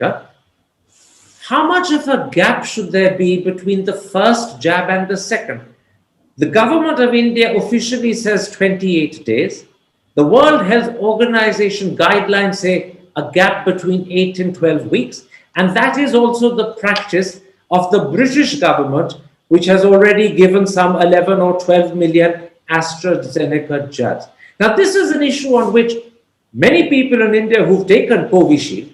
Yeah? How much of a gap should there be between the first jab and the second? The government of India officially says 28 days. The World Health Organization guidelines say a gap between 8 and 12 weeks. And that is also the practice of the British government, which has already given some 11 or 12 million AstraZeneca jabs. Now, this is an issue on which many people in India who've taken Covishield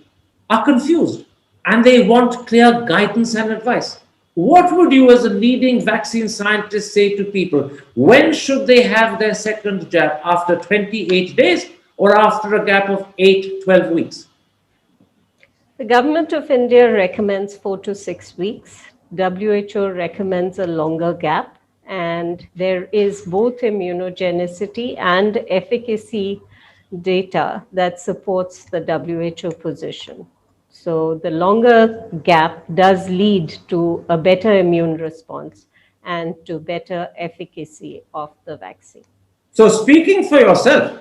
are confused and they want clear guidance and advice. What would you, as a leading vaccine scientist, say to people? When should they have their second jab? After 28 days or after a gap of 8, 12 weeks? The government of India recommends 4 to 6 weeks. WHO recommends a longer gap, and there is both immunogenicity and efficacy data that supports the WHO position. So the longer gap does lead to a better immune response and to better efficacy of the vaccine. So, speaking for yourself,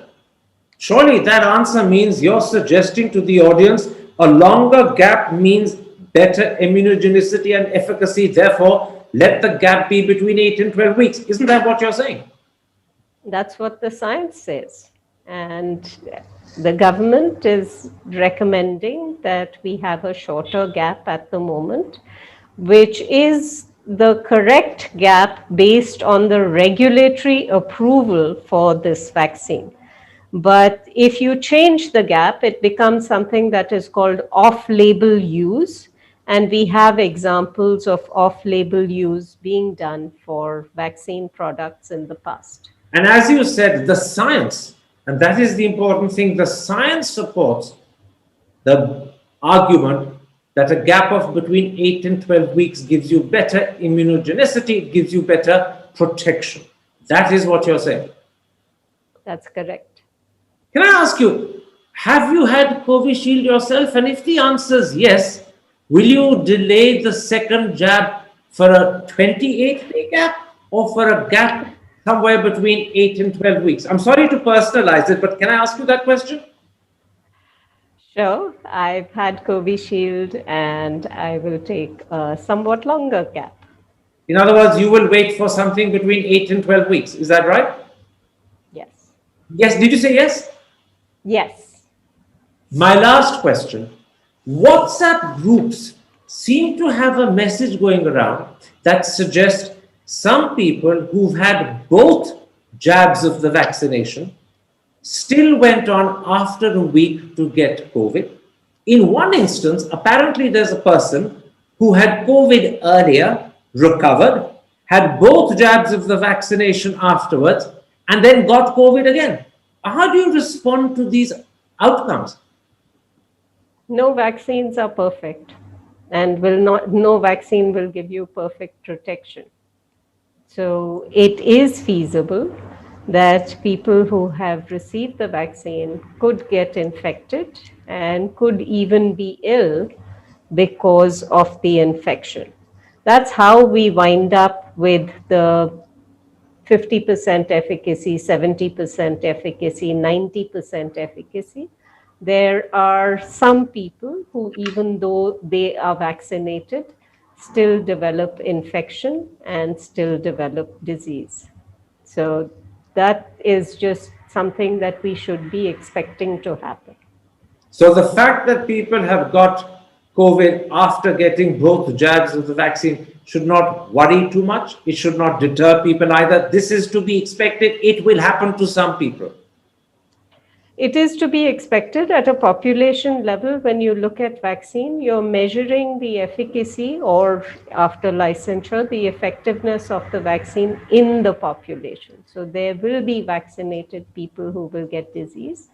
surely that answer means you're suggesting to the audience a longer gap means better immunogenicity and efficacy. Therefore, let the gap be between 8 and 12 weeks. Isn't that what you're saying? That's what the science says. And the government is recommending that we have a shorter gap at the moment, which is the correct gap based on the regulatory approval for this vaccine. But if you change the gap, it becomes something that is called off-label use. And we have examples of off-label use being done for vaccine products in the past. And as you said, the science, and that is the important thing, the science supports the argument that a gap of between 8 and 12 weeks gives you better immunogenicity, gives you better protection. That is what you're saying. That's correct. Can I ask you, have you had Covishield yourself? And if the answer is yes, will you delay the second jab for a 28-day gap or for a gap somewhere between 8 and 12 weeks? I'm sorry to personalize it, but can I ask you that question? Sure. I've had Covishield and I will take a somewhat longer gap. In other words, you will wait for something between 8 and 12 weeks. Is that right? Yes. Yes. Did you say yes? Yes. My last question. WhatsApp groups seem to have a message going around that suggests some people who've had both jabs of the vaccination still went on after a week to get COVID. In one instance, apparently there's a person who had COVID earlier, recovered, had both jabs of the vaccination afterwards, and then got COVID again. How do you respond to these outcomes? No vaccines are perfect, and no vaccine will give you perfect protection. So it is feasible that people who have received the vaccine could get infected and could even be ill because of the infection. That's how we wind up with the 50% efficacy, 70% efficacy, 90% efficacy. There are some people who, even though they are vaccinated, still develop infection and still develop disease. So that is just something that we should be expecting to happen. So the fact that people have got COVID after getting both jabs of the vaccine should not worry too much. It should not deter people either. This is to be expected. It will happen to some people. It is to be expected at a population level. When you look at vaccine, you're measuring the efficacy, or after licensure, the effectiveness of the vaccine in the population. So there will be vaccinated people who will get disease.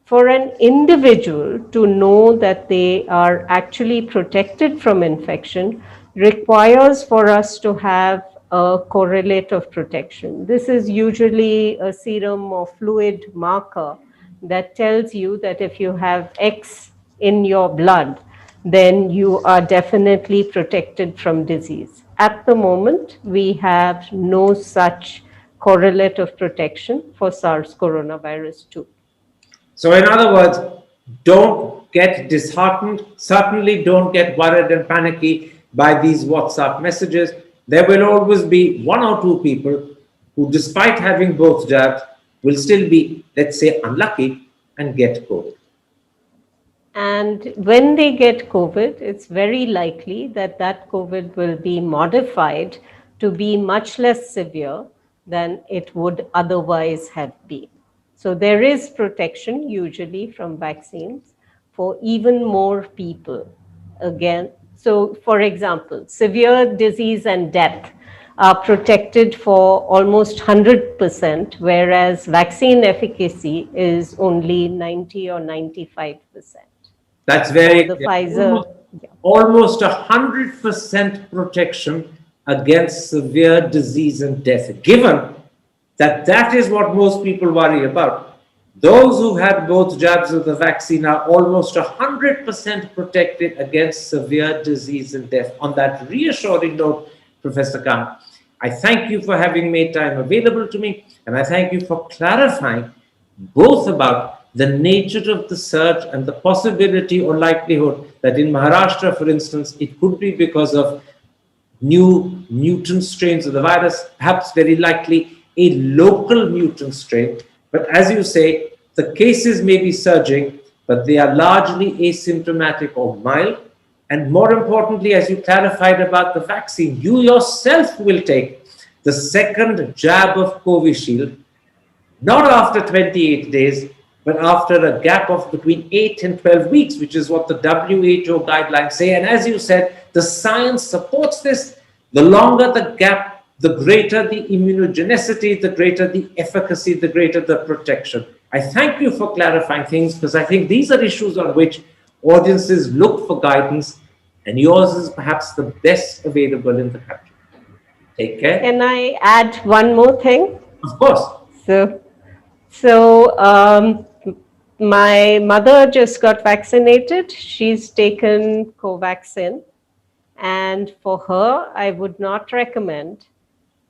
For an individual to know that they are actually protected from infection requires for us to have a correlate of protection. This is usually a serum or fluid marker that tells you that if you have X in your blood, then you are definitely protected from disease. At the moment, we have no such correlate of protection for SARS coronavirus 2. So in other words, Don't get disheartened. Certainly don't get worried and panicky by these WhatsApp messages. There will always be one or two people who, despite having both jabs, will still be, let's say, unlucky and get COVID. And when they get COVID, it's very likely that that COVID will be modified to be much less severe than it would otherwise have been. So there is protection usually from vaccines for even more people. Again, so for example, severe disease and death are protected for almost 100%, whereas vaccine efficacy is only 90 or 95%. That's very The clear. Pfizer, yeah. Almost 100% protection against severe disease and death, given that that is what most people worry about. Those who have both jabs of the vaccine are almost 100% protected against severe disease and death. On that reassuring note, Professor Kant, I thank you for having made time available to me, and I thank you for clarifying both about the nature of the surge and the possibility or likelihood that in Maharashtra, for instance, it could be because of new mutant strains of the virus, perhaps very likely a local mutant strain. But as you say, the cases may be surging, but they are largely asymptomatic or mild. And more importantly, as you clarified about the vaccine, you yourself will take the second jab of Covishield, not after 28 days, but after a gap of between 8 and 12 weeks, which is what the WHO guidelines say. And as you said, the science supports this. The longer the gap, the greater the immunogenicity, the greater the efficacy, the greater the protection. I thank you for clarifying things, because I think these are issues on which audiences look for guidance, and yours is perhaps the best available in the country. Take care. Can I add one more thing? Of course. So my mother just got vaccinated. She's taken Covaxin. And for her, I would not recommend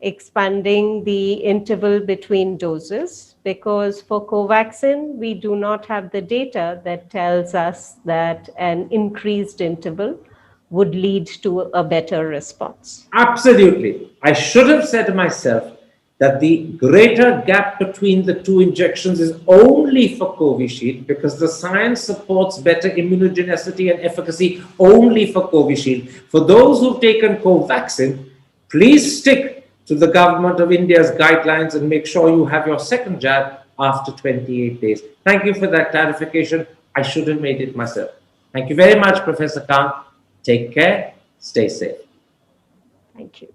expanding the interval between doses, because for Covaxin, we do not have the data that tells us that an increased interval would lead to a better response. Absolutely. I should have said to myself that the greater gap between the two injections is only for Covishield, because the science supports better immunogenicity and efficacy only for Covishield. For those who've taken Covaxin, please stick to the government of India's guidelines and make sure you have your second jab after 28 days. Thank you for that clarification. I should have made it myself. Thank you very much, Professor Kant. Take care. Stay safe. Thank you.